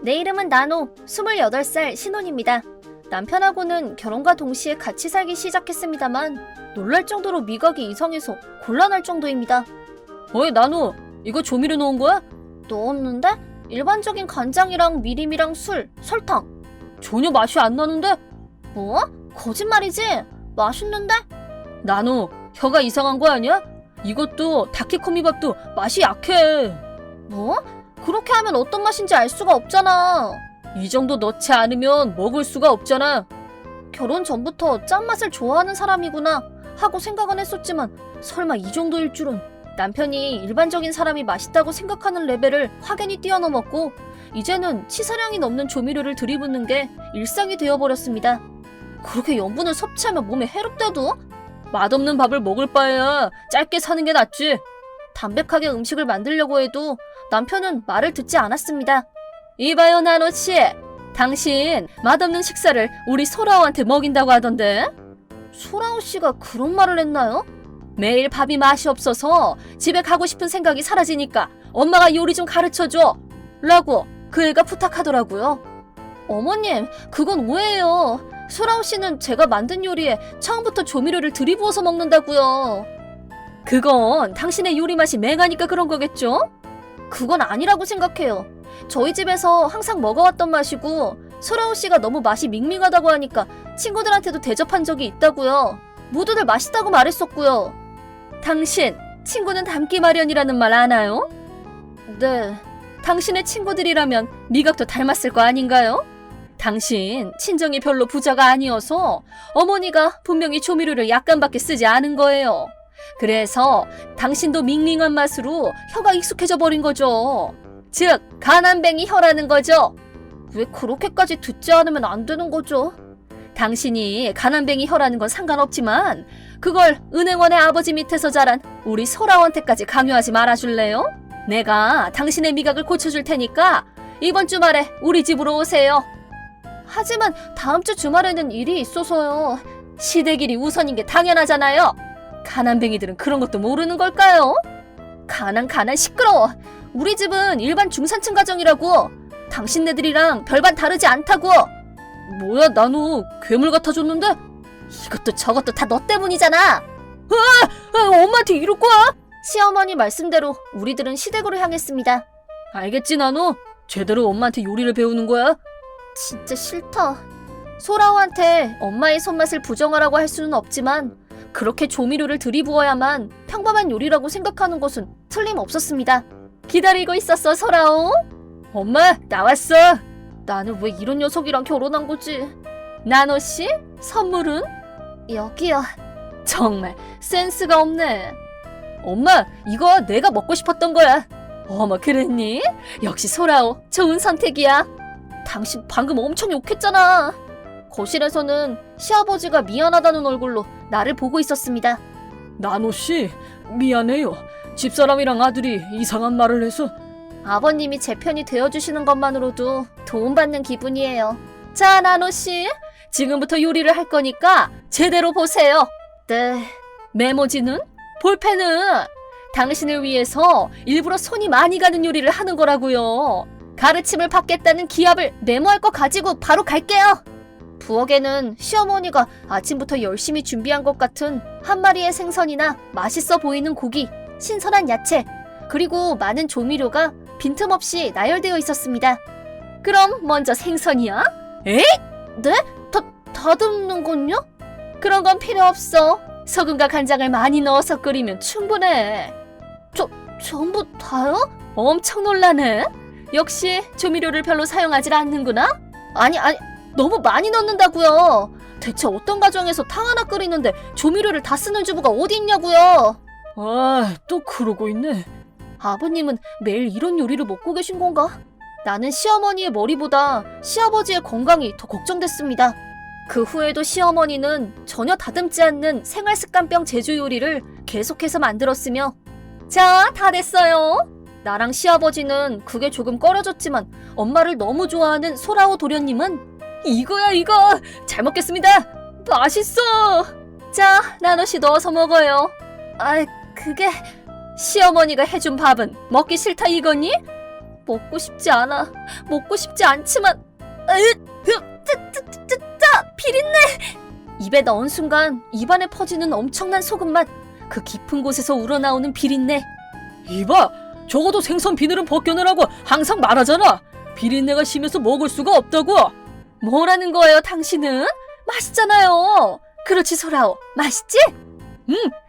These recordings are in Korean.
내 이름은 나노, 28살 신혼입니다. 남편하고는 결혼과 동시에 같이 살기 시작했습니다만 놀랄 정도로 미각이 이상해서 곤란할 정도입니다. 어이 나노, 이거 조미료 넣은 거야? 넣었는데? 일반적인 간장이랑 미림이랑 술, 설탕. 전혀 맛이 안 나는데? 뭐? 거짓말이지? 맛있는데? 나노, 혀가 이상한 거 아니야? 이것도 다키코미밥도 맛이 약해. 뭐? 그렇게 하면 어떤 맛인지 알 수가 없잖아. 이 정도 넣지 않으면 먹을 수가 없잖아. 결혼 전부터 짠맛을 좋아하는 사람이구나 하고 생각은 했었지만 설마 이 정도일 줄은. 남편이 일반적인 사람이 맛있다고 생각하는 레벨을 확연히 뛰어넘었고 이제는 치사량이 넘는 조미료를 들이붓는 게 일상이 되어버렸습니다. 그렇게 염분을 섭취하면 몸에 해롭대도? 맛없는 밥을 먹을 바에야 짧게 사는 게 낫지. 담백하게 음식을 만들려고 해도 남편은 말을 듣지 않았습니다. 이봐요 나노씨, 당신 맛없는 식사를 우리 소라오한테 먹인다고 하던데? 소라오 씨가 그런 말을 했나요? 매일 밥이 맛이 없어서 집에 가고 싶은 생각이 사라지니까 엄마가 요리 좀 가르쳐줘 라고 그 애가 부탁하더라고요. 어머님, 그건 오해예요. 소라오 씨는 제가 만든 요리에 처음부터 조미료를 들이부어서 먹는다고요. 그건 당신의 요리 맛이 맹하니까 그런 거겠죠? 그건 아니라고 생각해요. 저희 집에서 항상 먹어왔던 맛이고 소라오 씨가 너무 맛이 밍밍하다고 하니까 친구들한테도 대접한 적이 있다고요. 모두들 맛있다고 말했었고요. 당신 친구는 닮기 마련이라는 말 아나요? 네. 당신의 친구들이라면 미각도 닮았을 거 아닌가요? 당신 친정이 별로 부자가 아니어서 어머니가 분명히 조미료를 약간밖에 쓰지 않은 거예요. 그래서 당신도 밍밍한 맛으로 혀가 익숙해져 버린 거죠. 즉 가난뱅이 혀라는 거죠. 왜 그렇게까지 듣지 않으면 안 되는 거죠? 당신이 가난뱅이 혀라는 건 상관없지만 그걸 은행원의 아버지 밑에서 자란 우리 소라원한테까지 강요하지 말아줄래요? 내가 당신의 미각을 고쳐줄 테니까 이번 주말에 우리 집으로 오세요. 하지만 다음 주 주말에는 일이 있어서요. 시댁일이 우선인 게 당연하잖아요. 가난뱅이들은 그런 것도 모르는 걸까요? 가난 시끄러워. 우리 집은 일반 중산층 가정이라고. 당신네들이랑 별반 다르지 않다고. 뭐야 나노, 괴물 같아졌는데? 이것도 저것도 다 너 때문이잖아. 엄마한테 이럴 거야? 시어머니 말씀대로 우리들은 시댁으로 향했습니다. 알겠지 나노? 제대로 엄마한테 요리를 배우는 거야? 진짜 싫다. 소라오한테 엄마의 손맛을 부정하라고 할 수는 없지만 그렇게 조미료를 들이부어야만 평범한 요리라고 생각하는 것은 틀림없었습니다. 기다리고 있었어 소라오. 엄마 나왔어. 나는 왜 이런 녀석이랑 결혼한 거지? 나노씨, 선물은? 여기요. 정말 센스가 없네. 엄마, 이거 내가 먹고 싶었던 거야. 어머, 그랬니? 역시 소라오, 좋은 선택이야. 당신 방금 엄청 욕했잖아. 거실에서는 시아버지가 미안하다는 얼굴로 나를 보고 있었습니다. 나노씨, 미안해요. 집사람이랑 아들이 이상한 말을 해서. 아버님이 제 편이 되어주시는 것만으로도 도움받는 기분이에요. 자, 나노씨, 지금부터 요리를 할 거니까 제대로 보세요. 네. 메모지는? 볼펜은? 당신을 위해서 일부러 손이 많이 가는 요리를 하는 거라고요. 가르침을 받겠다는 기합을 메모할 거 가지고 바로 갈게요. 부엌에는 시어머니가 아침부터 열심히 준비한 것 같은 한 마리의 생선이나 맛있어 보이는 고기, 신선한 야채, 그리고 많은 조미료가 빈틈없이 나열되어 있었습니다. 그럼 먼저 생선이야? 에? 네? 다듬는 건요? 그런 건 필요 없어. 소금과 간장을 많이 넣어서 끓이면 충분해. 전부 다요? 엄청 놀라네. 역시 조미료를 별로 사용하지 않는구나? 아니, 너무 많이 넣는다고요. 대체 어떤 가정에서 탕 하나 끓이는데 조미료를 다 쓰는 주부가 어디 있냐고요. 아, 또 그러고 있네. 아버님은 매일 이런 요리를 먹고 계신 건가? 나는 시어머니의 머리보다 시아버지의 건강이 더 걱정됐습니다. 그 후에도 시어머니는 전혀 다듬지 않는 생활습관병 제조 요리를 계속해서 만들었으며 자, 다 됐어요. 나랑 시아버지는 그게 조금 꺼려졌지만 엄마를 너무 좋아하는 소라오 도련님은 이거야 이거. 잘 먹겠습니다. 맛있어. 자, 나노씨 넣어서 먹어요. 그게 시어머니가 해준 밥은 먹기 싫다 이거니? 먹고 싶지 않아. 먹고 싶지 않지만 비린내! 입에 넣은 순간 입안에 퍼지는 엄청난 소금맛, 그 깊은 곳에서 우러나오는 비린내. 이봐, 적어도 생선 비늘은 벗겨내라고 항상 말하잖아. 비린내가 심해서 먹을 수가 없다고. 뭐라는 거예요, 당신은? 맛있잖아요. 그렇지, 소라오. 맛있지?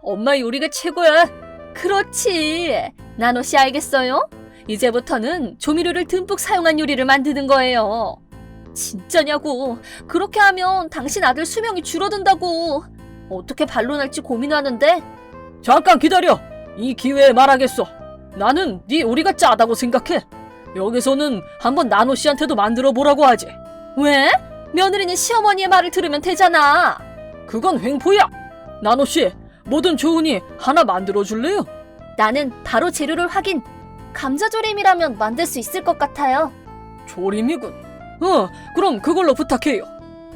엄마 요리가 최고야. 그렇지. 나노씨 알겠어요? 이제부터는 조미료를 듬뿍 사용한 요리를 만드는 거예요. 진짜냐고. 그렇게 하면 당신 아들 수명이 줄어든다고. 어떻게 반론할지 고민하는데. 잠깐 기다려. 이 기회에 말하겠어. 나는 네 요리가 짜다고 생각해. 여기서는 한번 나노 씨한테도 만들어 보라고 하지. 왜? 며느리는 시어머니의 말을 들으면 되잖아. 그건 횡포야. 나노 씨, 뭐든 좋으니 하나 만들어 줄래요? 나는 바로 재료를 확인. 감자조림이라면 만들 수 있을 것 같아요. 조림이군. 그럼 그걸로 부탁해요.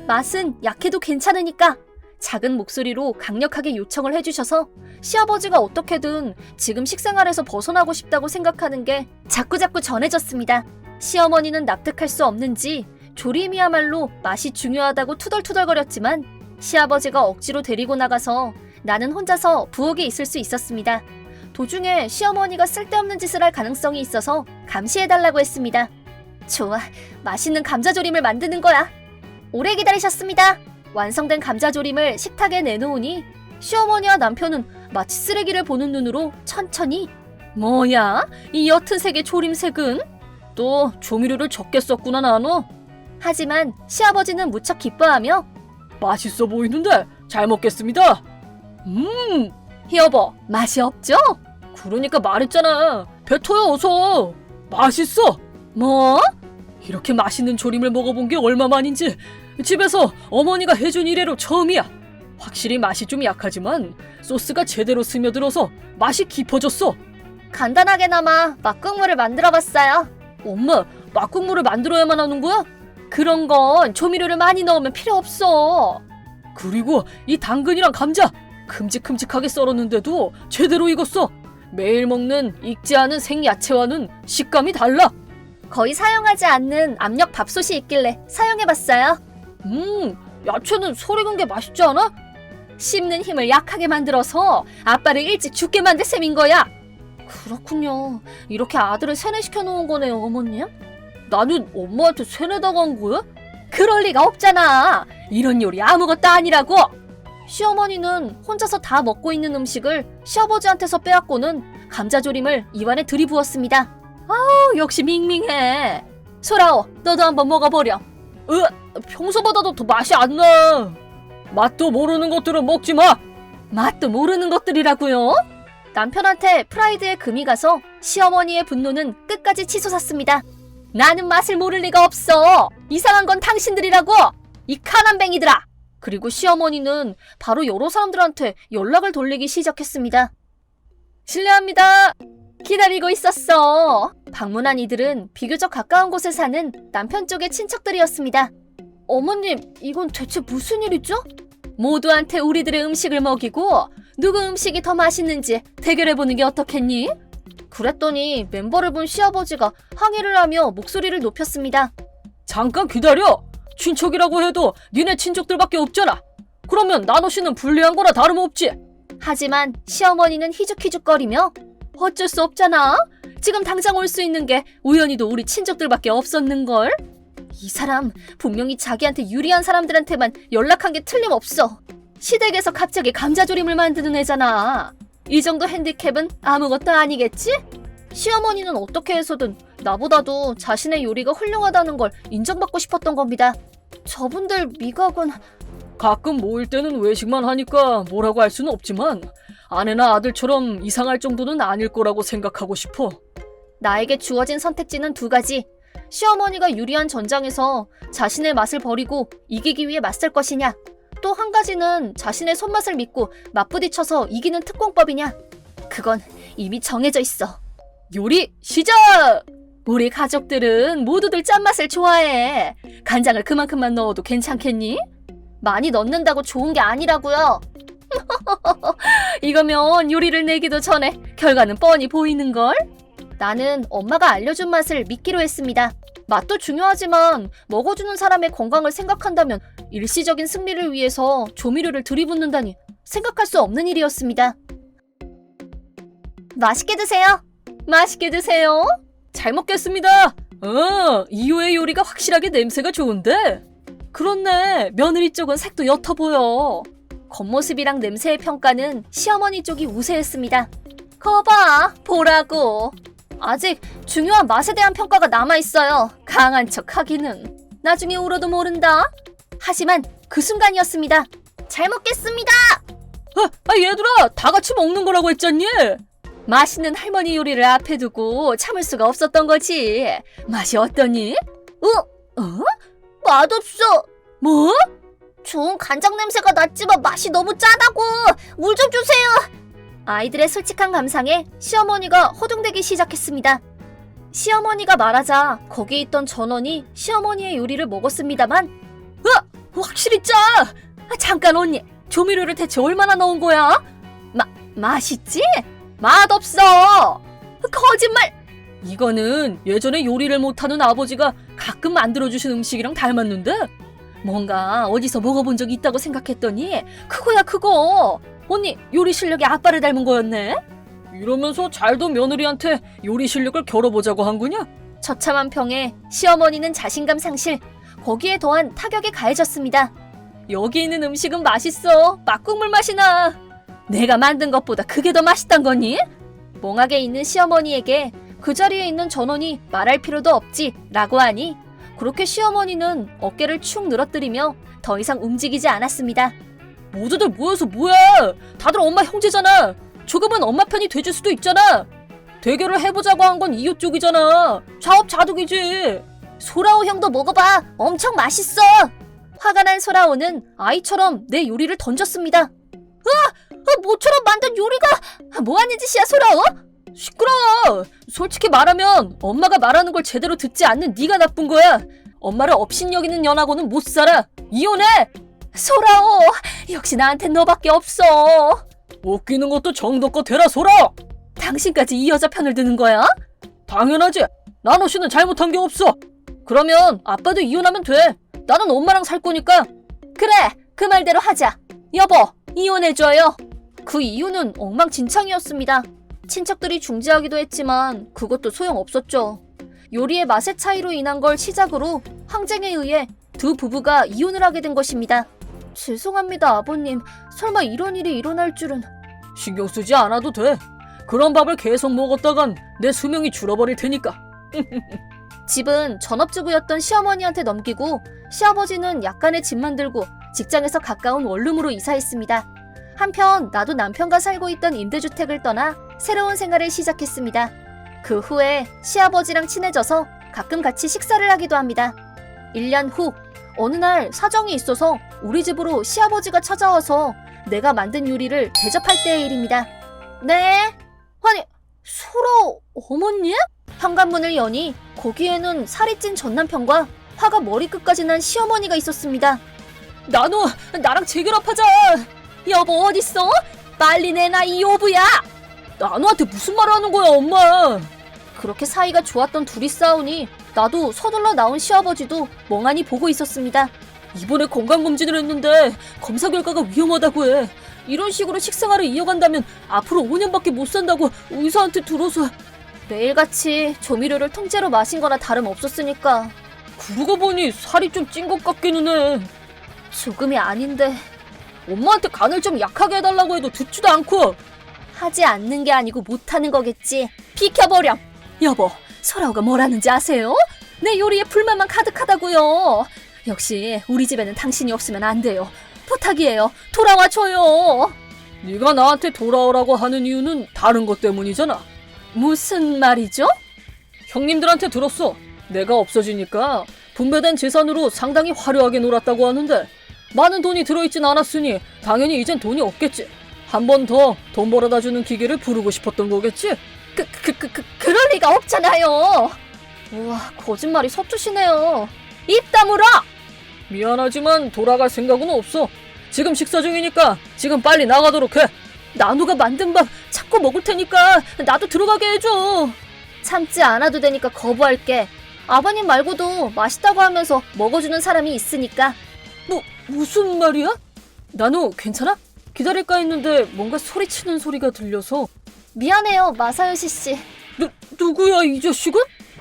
맛은 약해도 괜찮으니까. 작은 목소리로 강력하게 요청을 해주셔서 시아버지가 어떻게든 지금 식생활에서 벗어나고 싶다고 생각하는 게 자꾸자꾸 전해졌습니다. 시어머니는 납득할 수 없는지 조림이야말로 맛이 중요하다고 투덜투덜거렸지만 시아버지가 억지로 데리고 나가서 나는 혼자서 부엌에 있을 수 있었습니다. 도중에 시어머니가 쓸데없는 짓을 할 가능성이 있어서 감시해달라고 했습니다. 좋아, 맛있는 감자조림을 만드는 거야. 오래 기다리셨습니다. 완성된 감자조림을 식탁에 내놓으니 시어머니와 남편은 마치 쓰레기를 보는 눈으로 천천히. 뭐야? 이 옅은 색의 조림색은? 또 조미료를 적게 썼구나 나노. 하지만 시아버지는 무척 기뻐하며 맛있어 보이는데 잘 먹겠습니다. 여보, 맛이 없죠? 그러니까 말했잖아. 뱉어요 어서. 맛있어. 뭐? 이렇게 맛있는 조림을 먹어본 게 얼마만인지 집에서 어머니가 해준 이래로 처음이야. 확실히 맛이 좀 약하지만 소스가 제대로 스며들어서 맛이 깊어졌어. 간단하게나마 막국물을 만들어봤어요. 엄마, 막국물을 만들어야만 하는 거야? 그런 건 조미료를 많이 넣으면 필요 없어. 그리고 이 당근이랑 감자 큼직큼직하게 썰었는데도 제대로 익었어. 매일 먹는 익지 않은 생야채와는 식감이 달라. 거의 사용하지 않는 압력 밥솥이 있길래 사용해봤어요. 야채는 설 익은 게 맛있지 않아? 씹는 힘을 약하게 만들어서 아빠를 일찍 죽게 만들 셈인 거야. 그렇군요. 이렇게 아들을 세뇌시켜 놓은 거네요, 어머님. 나는 엄마한테 세뇌당한 거야? 그럴 리가 없잖아. 이런 요리 아무것도 아니라고. 시어머니는 혼자서 다 먹고 있는 음식을 시아버지한테서 빼앗고는 감자조림을 입안에 들이부었습니다. 아우, 역시 밍밍해. 소라오, 너도 한번 먹어보렴. 평소보다도 더 맛이 안 나. 맛도 모르는 것들은 먹지 마. 맛도 모르는 것들이라고요? 남편한테 프라이드에 금이 가서 시어머니의 분노는 끝까지 치솟았습니다. 나는 맛을 모를 리가 없어. 이상한 건 당신들이라고. 이 가난뱅이들아. 그리고 시어머니는 바로 여러 사람들한테 연락을 돌리기 시작했습니다. 실례합니다. 기다리고 있었어. 방문한 이들은 비교적 가까운 곳에 사는 남편 쪽의 친척들이었습니다. 어머님, 이건 대체 무슨 일이죠? 모두한테 우리들의 음식을 먹이고 누구 음식이 더 맛있는지 대결해보는 게 어떻겠니? 그랬더니 멤버를 본 시아버지가 항의를 하며 목소리를 높였습니다. 잠깐 기다려. 친척이라고 해도 니네 친척들밖에 없잖아. 그러면 나노 씨는 불리한 거나 다름없지. 하지만 시어머니는 희죽희죽거리며 어쩔 수 없잖아. 지금 당장 올 수 있는 게 우연히도 우리 친척들밖에 없었는걸. 이 사람 분명히 자기한테 유리한 사람들한테만 연락한 게 틀림없어. 시댁에서 갑자기 감자조림을 만드는 애잖아. 이 정도 핸디캡은 아무것도 아니겠지? 시어머니는 어떻게 해서든 나보다도 자신의 요리가 훌륭하다는 걸 인정받고 싶었던 겁니다. 저분들 미각은... 가끔 모일 때는 외식만 하니까 뭐라고 할 수는 없지만 아내나 아들처럼 이상할 정도는 아닐 거라고 생각하고 싶어. 나에게 주어진 선택지는 두 가지. 시어머니가 유리한 전장에서 자신의 맛을 버리고 이기기 위해 맞설 것이냐, 또 한 가지는 자신의 손맛을 믿고 맞부딪혀서 이기는 특공법이냐. 그건 이미 정해져 있어. 요리 시작! 우리 가족들은 모두들 짠맛을 좋아해. 간장을 그만큼만 넣어도 괜찮겠니? 많이 넣는다고 좋은 게 아니라고요. 이거면 요리를 내기도 전에 결과는 뻔히 보이는걸? 나는 엄마가 알려준 맛을 믿기로 했습니다. 맛도 중요하지만 먹어주는 사람의 건강을 생각한다면 일시적인 승리를 위해서 조미료를 들이붓는다니 생각할 수 없는 일이었습니다. 맛있게 드세요. 맛있게 드세요. 잘 먹겠습니다. 이호의 요리가 확실하게 냄새가 좋은데? 그렇네. 며느리 쪽은 색도 옅어 보여. 겉모습이랑 냄새의 평가는 시어머니 쪽이 우세했습니다. 거봐, 보라고. 아직 중요한 맛에 대한 평가가 남아있어요. 강한 척 하기는. 나중에 울어도 모른다. 하지만 그 순간이었습니다. 잘 먹겠습니다. 얘들아, 다 같이 먹는 거라고 했잖니? 맛있는 할머니 요리를 앞에 두고 참을 수가 없었던 거지. 맛이 어떠니? 맛없어. 뭐? 좋은 간장 냄새가 났지만 맛이 너무 짜다고. 물 좀 주세요. 아이들의 솔직한 감상에 시어머니가 허둥대기 시작했습니다. 시어머니가 말하자 거기 있던 전원이 시어머니의 요리를 먹었습니다만 확실히 짜! 잠깐 언니, 조미료를 대체 얼마나 넣은 거야? 맛있지? 맛없어! 거짓말! 이거는 예전에 요리를 못하는 아버지가 가끔 만들어주신 음식이랑 닮았는데? 뭔가 어디서 먹어본 적이 있다고 생각했더니 그거야 그거! 언니, 요리 실력이 아빠를 닮은 거였네? 이러면서 잘도 며느리한테 요리 실력을 겨뤄보자고 한 거냐? 처참한 평에 시어머니는 자신감 상실, 거기에 더한 타격이 가해졌습니다. 여기 있는 음식은 맛있어. 막국물 맛이 나. 내가 만든 것보다 그게 더 맛있단 거니? 멍하게 있는 시어머니에게 그 자리에 있는 전원이 말할 필요도 없지 라고 하니 그렇게 시어머니는 어깨를 축 늘어뜨리며 더 이상 움직이지 않았습니다. 모두들 모여서 뭐야? 다들 엄마 형제잖아. 조금은 엄마 편이 돼줄 수도 있잖아. 대결을 해보자고 한 건 이웃 쪽이잖아. 자업자득이지. 소라오 형도 먹어봐. 엄청 맛있어. 화가 난 소라오는 아이처럼 내 요리를 던졌습니다. 모처럼 만든 요리가 뭐하는 짓이야 소라오? 시끄러워. 솔직히 말하면 엄마가 말하는 걸 제대로 듣지 않는 네가 나쁜 거야. 엄마를 업신여기는 년하고는 못 살아. 이혼해. 소라오, 역시 나한텐 너밖에 없어. 웃기는 것도 정도껏 되라 소라. 당신까지 이 여자 편을 드는 거야? 당연하지. 나노 씨는 잘못한 게 없어. 그러면 아빠도 이혼하면 돼. 나는 엄마랑 살 거니까. 그래, 그 말대로 하자. 여보, 이혼해줘요. 그 이유는 엉망진창이었습니다. 친척들이 중지하기도 했지만 그것도 소용없었죠. 요리의 맛의 차이로 인한 걸 시작으로 항쟁에 의해 두 부부가 이혼을 하게 된 것입니다. 죄송합니다, 아버님. 설마 이런 일이 일어날 줄은. 신경 쓰지 않아도 돼. 그런 밥을 계속 먹었다간 내 수명이 줄어버릴 테니까. 집은 전업주부였던 시어머니한테 넘기고 시아버지는 약간의 집만 들고 직장에서 가까운 원룸으로 이사했습니다. 한편 나도 남편과 살고 있던 임대주택을 떠나 새로운 생활을 시작했습니다. 그 후에 시아버지랑 친해져서 가끔 같이 식사를 하기도 합니다. 1년 후 어느 날 사정이 있어서 우리 집으로 시아버지가 찾아와서 내가 만든 요리를 대접할 때의 일입니다. 네? 아니, 소라 어머니? 현관문을 여니 거기에는 살이 찐 전남편과 화가 머리끝까지 난 시어머니가 있었습니다. 나노, 나랑 재결합하자. 여보 어딨어? 빨리 내놔 이 오브야. 나노한테 무슨 말을 하는 거야 엄마. 그렇게 사이가 좋았던 둘이 싸우니 나도 서둘러 나온 시아버지도 멍하니 보고 있었습니다. 이번에 건강검진을 했는데 검사 결과가 위험하다고 해. 이런 식으로 식생활을 이어간다면 앞으로 5년밖에 못 산다고 의사한테 들어서. 매일같이 조미료를 통째로 마신 거나 다름없었으니까. 그러고 보니 살이 좀 찐 것 같기는 해. 조금이 아닌데. 엄마한테 간을 좀 약하게 해달라고 해도 듣지도 않고. 하지 않는 게 아니고 못하는 거겠지. 비켜버렴. 여보, 소라오가 뭐라는지 아세요? 내 요리에 불만만 가득하다고요. 역시 우리 집에는 당신이 없으면 안 돼요. 부탁이에요. 돌아와줘요. 네가 나한테 돌아오라고 하는 이유는 다른 것 때문이잖아. 무슨 말이죠? 형님들한테 들었어. 내가 없어지니까 분배된 재산으로 상당히 화려하게 놀았다고 하는데 많은 돈이 들어있진 않았으니 당연히 이젠 돈이 없겠지. 한 번 더 돈 벌어다 주는 기계를 부르고 싶었던 거겠지? 그럴 리가 없잖아요. 우와, 거짓말이 서투시네요. 입 다물어! 미안하지만 돌아갈 생각은 없어. 지금 식사 중이니까 지금 빨리 나가도록 해. 나누가 만든 밥 자꾸 먹을 테니까 나도 들어가게 해줘. 참지 않아도 되니까 거부할게. 아버님 말고도 맛있다고 하면서 먹어주는 사람이 있으니까. 무슨 말이야? 나노 괜찮아? 기다릴까 했는데 뭔가 소리치는 소리가 들려서. 미안해요, 마사요시 씨. 누구야 이 자식은?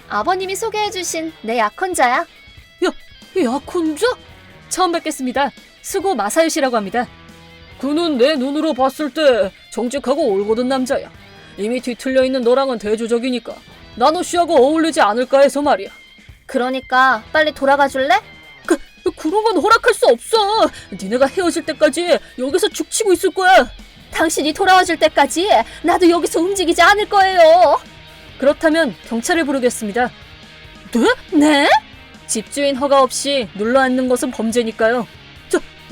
아버님이 소개해주신 내 약혼자야. 약혼자? 처음 뵙겠습니다. 수고 마사요시라고 합니다. 그는 내 눈으로 봤을 때 정직하고 올곧은 남자야. 이미 뒤틀려 있는 너랑은 대조적이니까 나노 씨하고 어울리지 않을까 해서 말이야. 그러니까 빨리 돌아가 줄래? 그런 건 허락할 수 없어. 니네가 헤어질 때까지 여기서 죽치고 있을 거야. 당신이 돌아와 줄 때까지 나도 여기서 움직이지 않을 거예요. 그렇다면 경찰을 부르겠습니다. 네? 집주인 허가 없이 눌러앉는 것은 범죄니까요.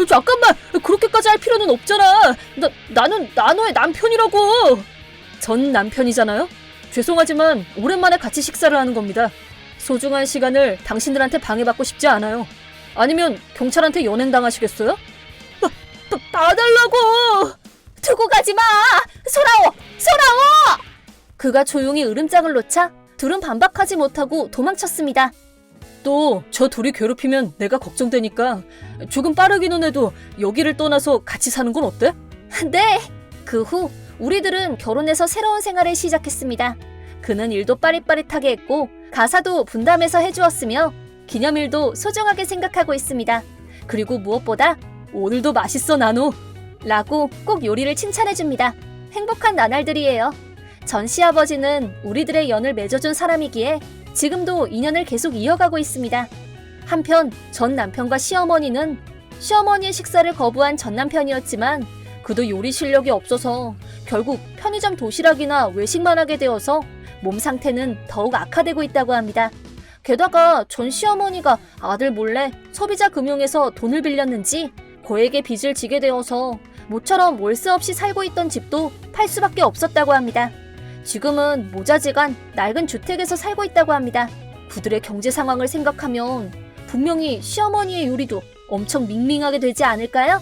잠깐만! 그렇게까지 할 필요는 없잖아. 나는 나노의 남편이라고. 전 남편이잖아요. 죄송하지만 오랜만에 같이 식사를 하는 겁니다. 소중한 시간을 당신들한테 방해받고 싶지 않아요. 아니면 경찰한테 연행당하시겠어요? 봐달라고! 두고 가지 마! 소라오! 소라오! 그가 조용히 으름장을 놓자 둘은 반박하지 못하고 도망쳤습니다. 또 저 둘이 괴롭히면 내가 걱정되니까 조금 빠르기는 해도 여기를 떠나서 같이 사는 건 어때? 네! 그 후 우리들은 결혼해서 새로운 생활을 시작했습니다. 그는 일도 빠릿빠릿하게 했고 가사도 분담해서 해주었으며 기념일도 소중하게 생각하고 있습니다. 그리고 무엇보다 오늘도 맛있어 나노. 라고 꼭 요리를 칭찬해줍니다. 행복한 나날들이에요. 전 시아버지는 우리들의 연을 맺어준 사람이기에 지금도 인연을 계속 이어가고 있습니다. 한편 전 남편과 시어머니는 시어머니의 식사를 거부한 전 남편이었지만 그도 요리 실력이 없어서 결국 편의점 도시락이나 외식만 하게 되어서 몸 상태는 더욱 악화되고 있다고 합니다. 게다가 전 시어머니가 아들 몰래 소비자 금융에서 돈을 빌렸는지 고액의 빚을 지게 되어서 모처럼 월세 없이 살고 있던 집도 팔 수밖에 없었다고 합니다. 지금은 모자지간 낡은 주택에서 살고 있다고 합니다. 그들의 경제 상황을 생각하면 분명히 시어머니의 요리도 엄청 밍밍하게 되지 않을까요?